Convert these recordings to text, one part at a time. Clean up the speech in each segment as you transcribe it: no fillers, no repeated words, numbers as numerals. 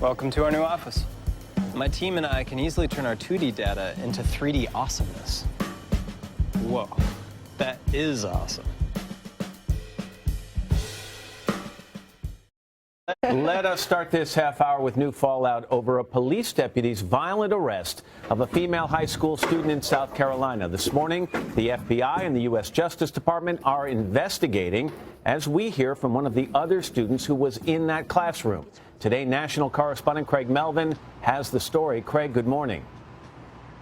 Welcome to our new office. My team and I can easily turn our 2D data into 3D awesomeness. Whoa, that is awesome. Let us start this half hour with new fallout over a police deputy's violent arrest of a female high school student in South Carolina. This morning, the FBI and the U.S. Justice Department are investigating, as we hear from one of the other students who was in that classroom. Today, national correspondent Craig Melvin has the story. Craig, good morning.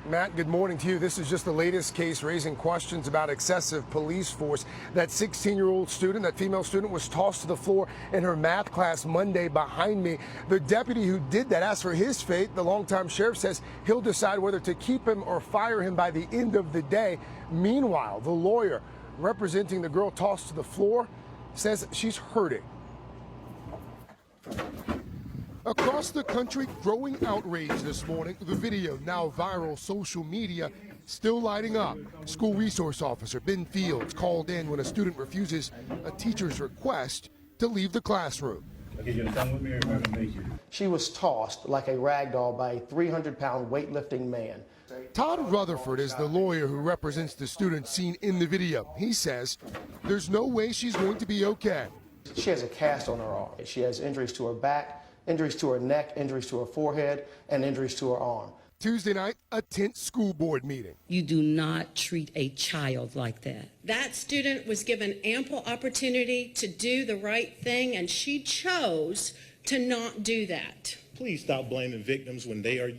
Matt, good morning to you. This is just the latest case raising questions about excessive police force. That 16-year-old student, that female student, was tossed to the floor in her math class Monday behind me. The deputy who did that, as for his fate, the longtime sheriff says he'll decide whether to keep him or fire him by the end of the day. Meanwhile, the lawyer representing the girl tossed to the floor says she's hurting. Across the country, growing outrage this morning. The video, now viral social media, still lighting up. School resource officer Ben Fields called in when a student refuses a teacher's request to leave the classroom. Okay, you're gonna come with me or am I gonna make you? She was tossed like a rag doll by a 300-pound weightlifting man. Todd Rutherford is the lawyer who represents the student seen in the video. He says there's no way she's going to be okay. She has a cast on her arm. She has injuries to her back, injuries to her neck, injuries to her forehead, and injuries to her arm. Tuesday night, a tense school board meeting. You do not treat a child like that. That student was given ample opportunity to do the right thing, and she chose to not do that. Please stop blaming victims when they are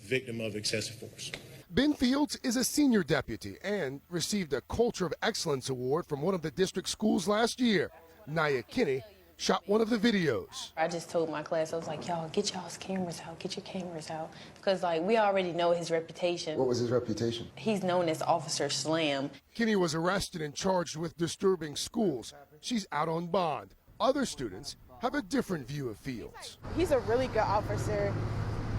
victim of excessive force. Ben Fields is a senior deputy and received a Culture of Excellence Award from one of the district schools last year. Nia Kinney shot one of the videos. I just told my class, I was like, y'all, get y'all's cameras out, get your cameras out. Because, like, we already know his reputation. What was his reputation? He's known as Officer Slam. Kinney was arrested and charged with disturbing schools. She's out on bond. Other students have a different view of Fields. He's a really good officer.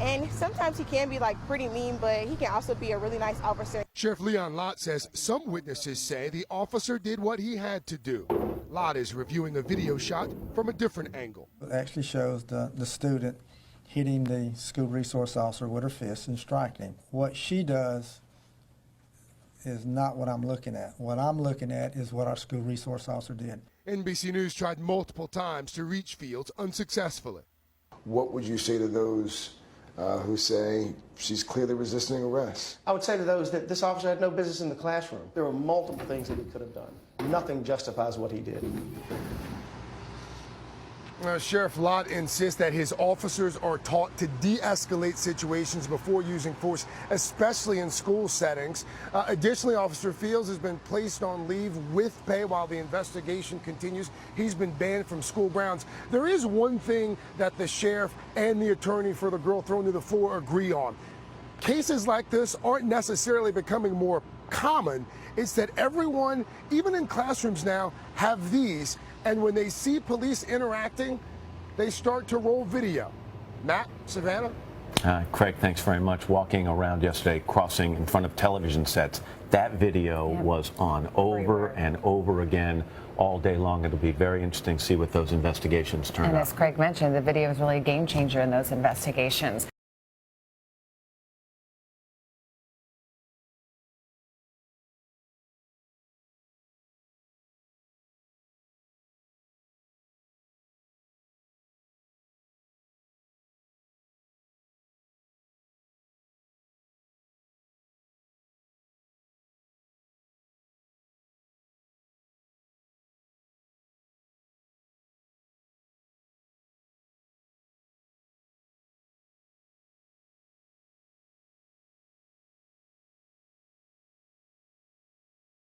And sometimes he can be like pretty mean, but he can also be a really nice officer. Sheriff Leon Lott says some witnesses say the officer did what he had to do. Lott is reviewing a video shot from a different angle. It actually shows the student hitting the school resource officer with her fist and striking him. What she does is not what I'm looking at. What I'm looking at is what our school resource officer did. NBC News tried multiple times to reach Fields unsuccessfully. What would you say to those who say she's clearly resisting arrest? I would say to those that this officer had no business in the classroom. There were multiple things that he could have done. Nothing justifies what he did. Sheriff Lott insists that his officers are taught to de-escalate situations before using force, especially in school settings. Additionally, Officer Fields has been placed on leave with pay while the investigation continues. He's been banned from school grounds. There is one thing that the sheriff and the attorney for the girl thrown to the floor agree on. Cases like this aren't necessarily becoming more common. It's that everyone, even in classrooms now, have these. And when they see police interacting, they start to roll video. Matt, Savannah? Craig, thanks very much. Walking around yesterday, crossing in front of television sets, that video was on over and over again all day long. It'll be very interesting to see what those investigations turn out. And as Craig mentioned, the video is really a game changer in those investigations.